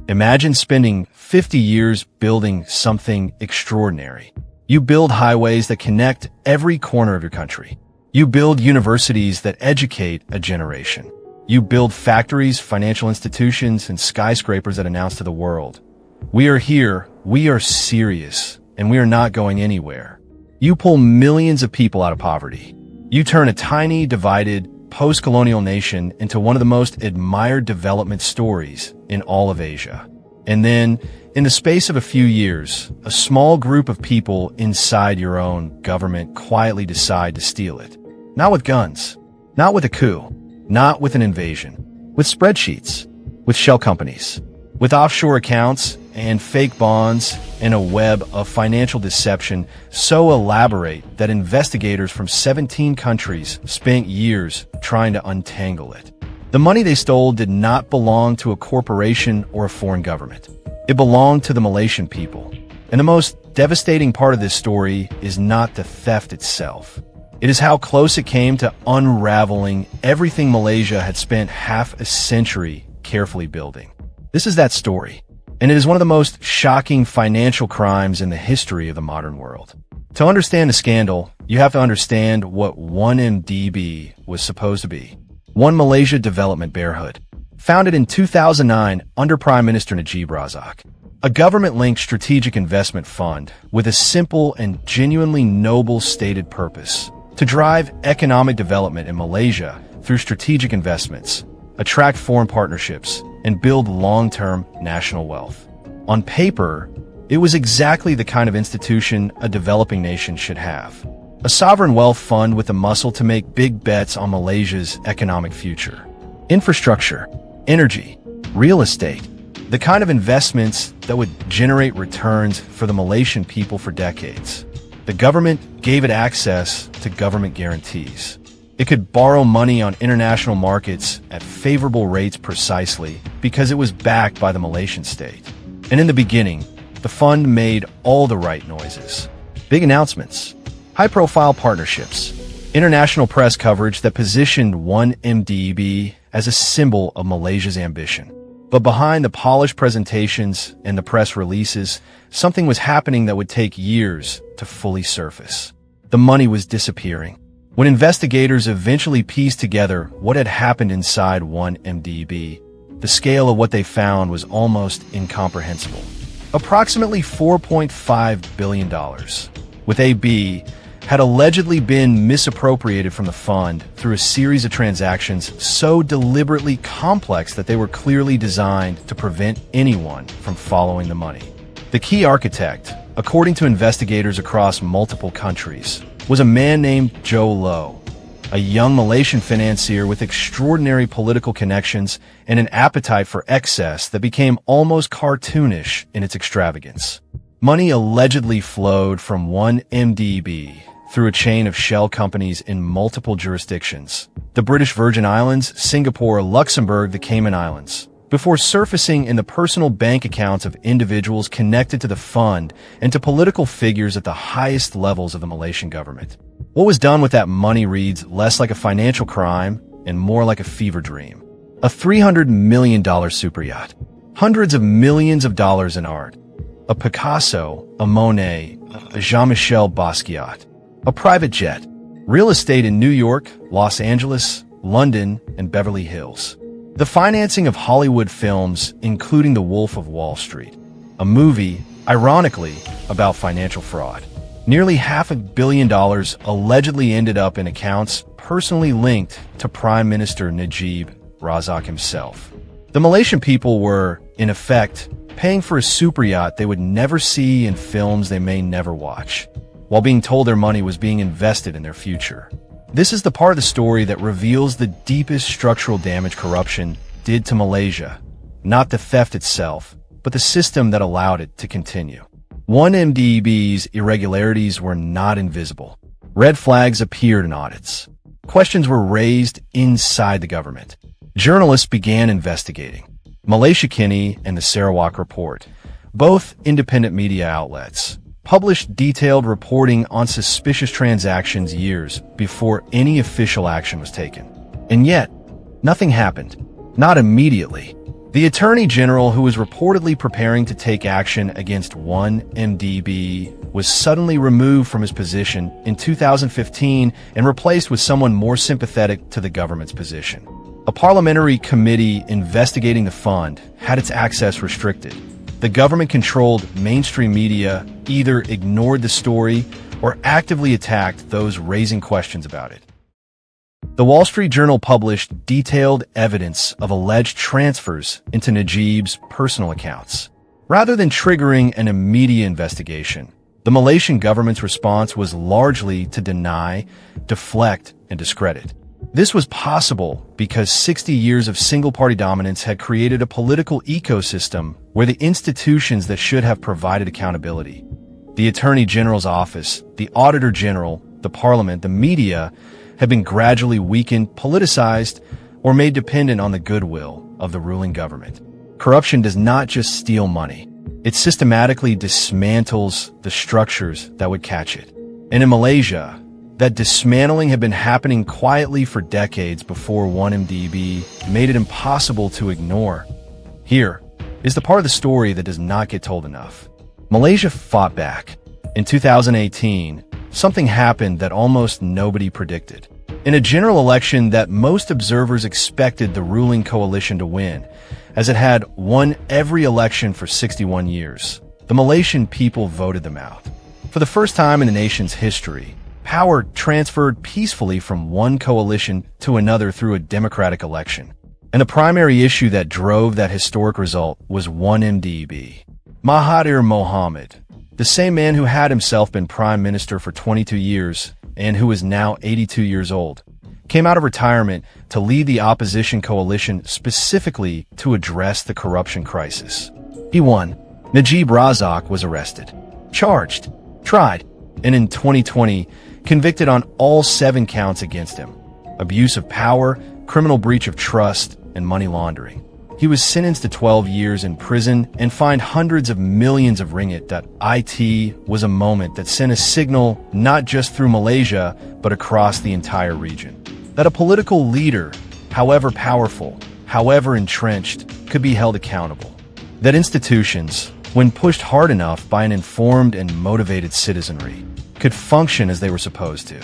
Imagine spending 50 years building something extraordinary. You build highways that connect every corner of your country. You build universities that educate a generation. You build factories, financial institutions, and skyscrapers that announce to the world, we are here, we are serious, and we are not going anywhere. You pull millions of people out of poverty. You turn a tiny, divided, post-colonial nation into one of the most admired development stories in all of Asia. And then, in the space of a few years, a small group of people inside your own government quietly decide to steal it. Not with guns, not with a coup, not with an invasion, with spreadsheets, with shell companies, with offshore accounts and fake bonds and a web of financial deception so elaborate that investigators from 17 countries spent years trying to untangle it. The money they stole did not belong to a corporation or a foreign government. It belonged to the Malaysian people. And the most devastating part of this story is not the theft itself. It is how close it came to unraveling everything Malaysia had spent half a century carefully building. This is that story, and it is one of the most shocking financial crimes in the history of the modern world. To understand the scandal, you have to understand what 1MDB was supposed to be. One Malaysia Development Berhad, founded in 2009 under Prime Minister Najib Razak, a government-linked strategic investment fund with a simple and genuinely noble stated purpose: to drive economic development in Malaysia through strategic investments, attract foreign partnerships, and build long-term national wealth. On paper, it was exactly the kind of institution a developing nation should have. A sovereign wealth fund with the muscle to make big bets on Malaysia's economic future. Infrastructure, energy, real estate, the kind of investments that would generate returns for the Malaysian people for decades. The government gave it access to government guarantees. It could borrow money on international markets at favorable rates precisely because it was backed by the Malaysian state. And in the beginning, the fund made all the right noises. Big announcements, high-profile partnerships, international press coverage that positioned 1MDB as a symbol of Malaysia's ambition. But behind the polished presentations and the press releases, something was happening that would take years to fully surface. The money was disappearing. When investigators eventually pieced together what had happened inside 1MDB, the scale of what they found was almost incomprehensible. Approximately $4.5 billion, with AB, had allegedly been misappropriated from the fund through a series of transactions so deliberately complex that they were clearly designed to prevent anyone from following the money. The key architect, according to investigators across multiple countries, was a man named Joe Low, a young Malaysian financier with extraordinary political connections and an appetite for excess that became almost cartoonish in its extravagance. Money allegedly flowed from 1MDB through a chain of shell companies in multiple jurisdictions: the British Virgin Islands, Singapore, Luxembourg, the Cayman Islands, before surfacing in the personal bank accounts of individuals connected to the fund and to political figures at the highest levels of the Malaysian government. What was done with that money reads less like a financial crime and more like a fever dream. A $300 million super yacht, hundreds of millions of dollars in art, a Picasso, a Monet, a Jean-Michel Basquiat, a private jet, real estate in New York, Los Angeles, London, and Beverly Hills. The financing of Hollywood films, including The Wolf of Wall Street, a movie, ironically, about financial fraud. Nearly $500 million allegedly ended up in accounts personally linked to Prime Minister Najib Razak himself. The Malaysian people were, in effect, paying for a super yacht they would never see in films they may never watch, while being told their money was being invested in their future. This is the part of the story that reveals the deepest structural damage corruption did to Malaysia, not the theft itself, but the system that allowed it to continue. 1MDB's irregularities were not invisible. Red flags appeared in audits. Questions were raised inside the government. Journalists began investigating. Malaysia Kini and the Sarawak Report, both independent media outlets, published detailed reporting on suspicious transactions years before any official action was taken. And yet, nothing happened. Not immediately. The Attorney General, who was reportedly preparing to take action against 1MDB, was suddenly removed from his position in 2015 and replaced with someone more sympathetic to the government's position. A parliamentary committee investigating the fund had its access restricted. The government-controlled mainstream media either ignored the story or actively attacked those raising questions about it. The Wall Street Journal published detailed evidence of alleged transfers into Najib's personal accounts. Rather than triggering an immediate investigation, the Malaysian government's response was largely to deny, deflect, and discredit. This was possible because 60 years of single-party dominance had created a political ecosystem where the institutions that should have provided accountability, the Attorney General's office, the Auditor General, the Parliament, the media, had been gradually weakened, politicized, or made dependent on the goodwill of the ruling government. Corruption does not just steal money. It systematically dismantles the structures that would catch it. And in Malaysia, that dismantling had been happening quietly for decades before 1MDB made it impossible to ignore. Here is the part of the story that does not get told enough. Malaysia fought back. In 2018, something happened that almost nobody predicted. In a general election that most observers expected the ruling coalition to win, as it had won every election for 61 years, the Malaysian people voted them out. For the first time in the nation's history, power transferred peacefully from one coalition to another through a democratic election. And the primary issue that drove that historic result was 1MDB. Mahathir Mohamad, the same man who had himself been prime minister for 22 years and who is now 82 years old, came out of retirement to lead the opposition coalition specifically to address the corruption crisis. He won. Najib Razak was arrested, charged, tried, and in 2020, convicted on all 7 counts against him: abuse of power, criminal breach of trust, and money laundering. He was sentenced to 12 years in prison and fined hundreds of millions of ringgit. It was a moment that sent a signal not just through Malaysia, but across the entire region. That a political leader, however powerful, however entrenched, could be held accountable. That institutions, when pushed hard enough by an informed and motivated citizenry, could function as they were supposed to.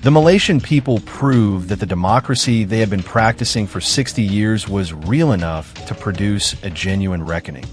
The Malaysian people proved that the democracy they had been practicing for 60 years was real enough to produce a genuine reckoning.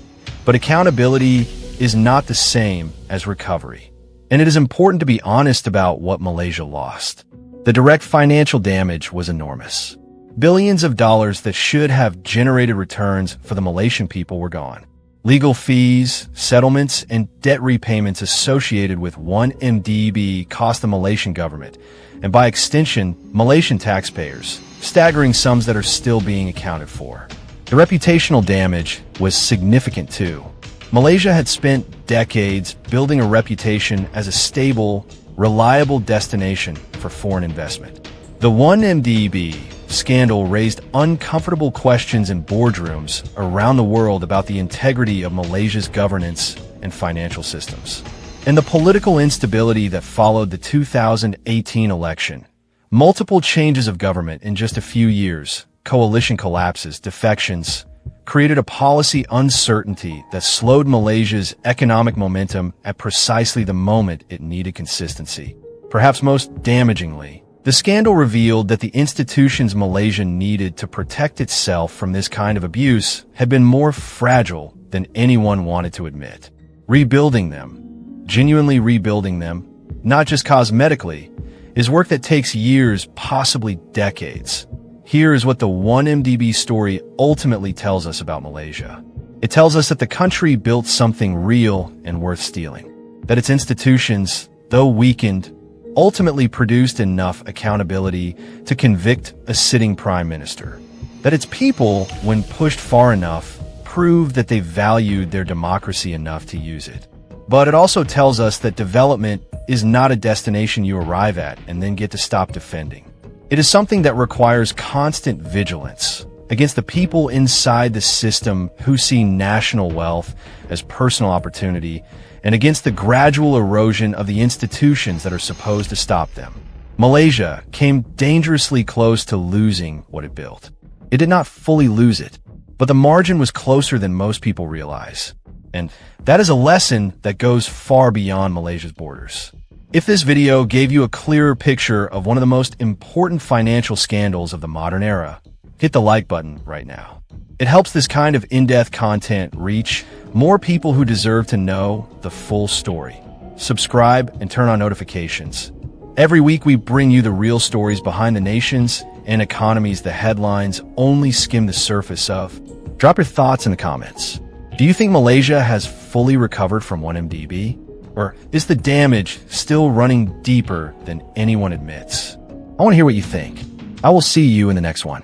But accountability is not the same as recovery. And it is important to be honest about what Malaysia lost. The direct financial damage was enormous. Billions of dollars that should have generated returns for the Malaysian people were gone. Legal fees, settlements, and debt repayments associated with 1MDB cost the Malaysian government, and by extension, Malaysian taxpayers, staggering sums that are still being accounted for. The reputational damage was significant too. Malaysia had spent decades building a reputation as a stable, reliable destination for foreign investment. The 1MDB scandal raised uncomfortable questions in boardrooms around the world about the integrity of Malaysia's governance and financial systems. And the political instability that followed the 2018 election. Multiple changes of government in just a few years, coalition collapses, defections, created a policy uncertainty that slowed Malaysia's economic momentum at precisely the moment it needed consistency. Perhaps most damagingly, the scandal revealed that the institutions Malaysia needed to protect itself from this kind of abuse had been more fragile than anyone wanted to admit. Rebuilding them, genuinely rebuilding them, not just cosmetically, is work that takes years, possibly decades. Here is what the 1MDB story ultimately tells us about Malaysia. It tells us that the country built something real and worth stealing. That its institutions, though weakened, ultimately produced enough accountability to convict a sitting prime minister. That its people, when pushed far enough, proved that they valued their democracy enough to use it. But it also tells us that development is not a destination you arrive at and then get to stop defending. It is something that requires constant vigilance against the people inside the system who see national wealth as personal opportunity and against the gradual erosion of the institutions that are supposed to stop them. Malaysia came dangerously close to losing what it built. It did not fully lose it, but the margin was closer than most people realize. And that is a lesson that goes far beyond Malaysia's borders. If this video gave you a clearer picture of one of the most important financial scandals of the modern era, hit the like button right now. It helps this kind of in-depth content reach more people who deserve to know the full story. Subscribe and turn on notifications. Every week we bring you the real stories behind the nations and economies the headlines only skim the surface of. Drop your thoughts in the comments. Do you think Malaysia has fully recovered from 1MDB? Or is the damage still running deeper than anyone admits? I want to hear what you think. I will see you in the next one.